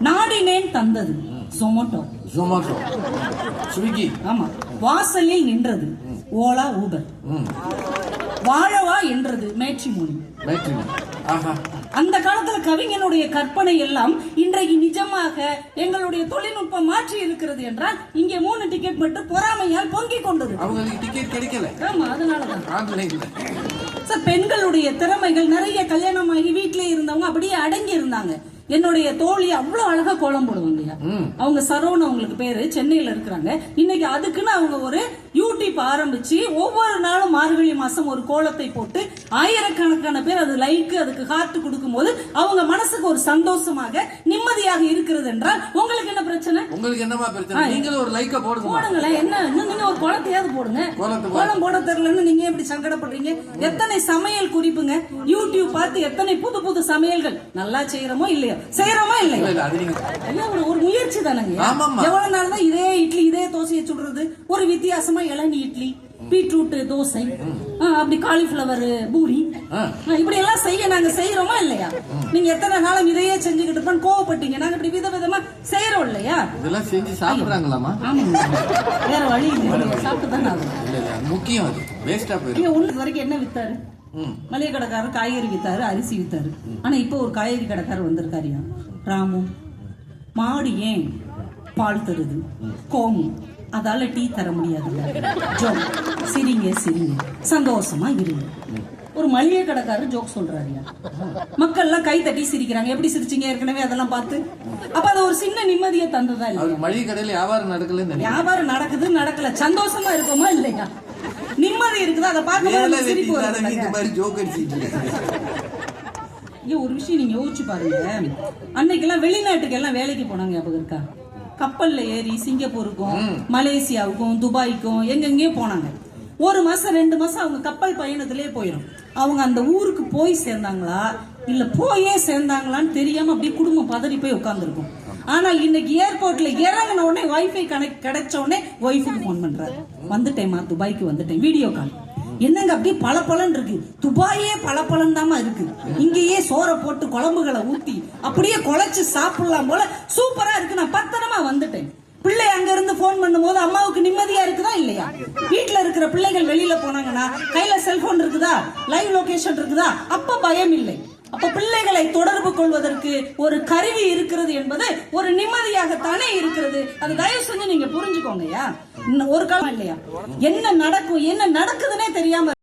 நாடினேன் தந்தது ஜொமேட்டோ. ஸ்விக்கி. ஆமா. வாசலில் நின்றது ஓலா ஊபர். வாழவா என்றது மேட்ரிமோனி. அந்த காலத்துல கவிஞனுடைய கற்பனை எல்லாம் இன்றைக்கு நிஜமாக எங்களுடைய தொழில்நுட்பம் மாற்றி இருக்கிறது என்றால் இங்கே 3 டிக்கெட் மட்டும் பொறாமையால் பொங்கிக் கொண்டது. அவங்களுக்கு டிக்கெட் கிடைக்கல. ஆமா, அதனாலதான் சார் பெண்களுடைய திறமைகள் நிறைய. கல்யாணமாகி வீட்டிலே இருந்தவங்க அப்படியே அடங்கி இருந்தாங்க. என்னுடைய தோழி அவ்வளவு அழகா கோலம் போடுவாங்க. அவங்க சரவண அவங்களுக்கு பேரு, சென்னையில இருக்கிறாங்க. இன்னைக்கு அதுக்குன்னு அவங்க ஒரு யூடியூப் ஆரம்பிச்சு ஒவ்வொரு நாளும் மார்கழி மாசம் ஒரு கோலத்தை போட்டு ஆயிரக்கணக்கான பேர் அது லைக் அதுக்கு ஹார்ட் கொடுக்கும் போது அவங்க மனசுக்கு ஒரு சந்தோஷமாக நிம்மதியாக இருக்கிறது என்றால் உங்களுக்கு என்ன பிரச்சனை? உங்களுக்கு என்னமா பிரச்சனை? நீங்களும் ஒரு லைக்க போடுங்களேன். என்ன நீங்க ஒரு கோலத்தையாவது போடுங்க. கோலம் போட தெரியலன்னு நீங்க எப்படி சங்கடப்படுறீங்க? எத்தனை சமையல் குறிப்புங்க யூடியூப் பார்த்து எத்தனை புது புது சமையல்கள் நல்லா செய்யறோமோ இல்லையா? செய்யறோமா இல்லையா? ஒரு முயற்சி தானங்க. எவ்வளவு நாள் தான் இதே இட்லி இதே தோசையை சுடுறது? ஒரு வித்தியாசமா இளநீ இட்லி, பீட்ரூட் தோசை, அப்படி காலிஃபிளவர் பூரி, இப்படி எல்லாம் செய்ய நாங்க செய்யறோமா இல்லையா? நீங்க எத்தனை காலம் இதையே செஞ்சுக்கிட்டு இருப்போம் கோவப்பட்டீங்க. நாங்க இப்படி விதவிதமா செய்யறோம் இல்லையா? இதெல்லாம் செஞ்சு சாப்பிடுறாங்களாமா? வேற வழி சாப்பிட்டு தானே ஆகும். முக்கியம் அது வேஸ்டா போயிடும். ஒண்ணு வரைக்கும் என்ன வித்தாரு? மளிகை கடைக்காரர் காய்கறி வித்தாரு, அரிசி வித்தாரு. ஆனா இப்ப ஒரு காய்கறி கடைக்காரர் வந்திருக்காரியா, ராமு. மாடு ஏன் பால் தருது? கோமு அதால டீ தர முடியாது. சிரிங்க சிரிங்க, சந்தோஷமா இருங்க. ஒரு மளிகை கடைக்காரர் ஜோக் சொல்றாருயா. மக்கள் எல்லாம் கை தட்டி சிரிக்கிறாங்க. எப்படி சிரிச்சீங்க ஏற்கனவே அதெல்லாம் பார்த்து? அப்ப அது ஒரு சின்ன நிம்மதியை தந்ததா இல்லையா? மளிகை கடையில வியாபாரம் நடக்கல. வியாபாரம் நடக்குது நடக்கல, சந்தோஷமா இருக்கோமா இல்லையா? நிம்மதி இருக்குது. அதை பார்க்க சிரிப்பு ஒரு விஷயம் நீங்க யோசிச்சு பாருங்க. அன்னைக்கெல்லாம் வெளிநாட்டுக்கு எல்லாம் வேலைக்கு போனாங்க. ஞாபகம் இருக்கா? கப்பல்ல ஏறி சிங்கப்பூருக்கும் மலேசியாவுக்கும் துபாய்க்கும் எங்கெங்கேயும் போனாங்க. 1 மாசம் 2 மாசம் அவங்க கப்பல் பயணத்திலேயே போயிடும். அவங்க அந்த ஊருக்கு போய் சேர்ந்தாங்களா இல்ல போயே சேர்ந்தாங்களான்னு தெரியாம அப்படியே குடும்பம் பதறி போய் உட்கார்ந்துருக்கும். ஆனால் இன்னைக்கு ஏர்போர்ட்ல இறங்கின உடனே வைஃபை கனெக்ட் கிடைச்ச உடனே ஒய்ஃபுக்கு போன் பண்றாரு, வந்துட்டேமா துபாய்க்கு வந்துட்டேன், வீடியோ கால். என்னங்க அப்படியே பளபளன்னு இருக்கு. துபாயே பளபளன்னு தாமா இருக்கு. இங்கேயே சோறை போட்டு குழம்புகளை ஊத்தி அப்படியே குழைச்சு சாப்பிடலாம் போல சூப்பரா இருக்கு. நான் பத்திரமா வந்துட்டேன். பிள்ளை அங்க இருந்து போன் பண்ணும் போது அம்மாவுக்கு நிம்மதியா இருக்குதா இல்லையா? வீட்டுல இருக்கிற பிள்ளைகள் வெளியில போனாங்கன்னா கையில செல்போன் இருக்குதா, லைவ் லொகேஷன் இருக்குதா, அப்ப பயம் இல்லை. அப்ப பிள்ளைகளை தொடர்பு கொள்வதற்கு ஒரு கருவி இருக்கிறது என்பது ஒரு நிம்மதியாகத்தானே இருக்கிறது. அது தயவு செஞ்சு நீங்க புரிஞ்சுக்கோங்கயா. ஒரு காலம் இல்லையா, என்ன நடக்கும் என்ன நடக்குதுன்னே தெரியாம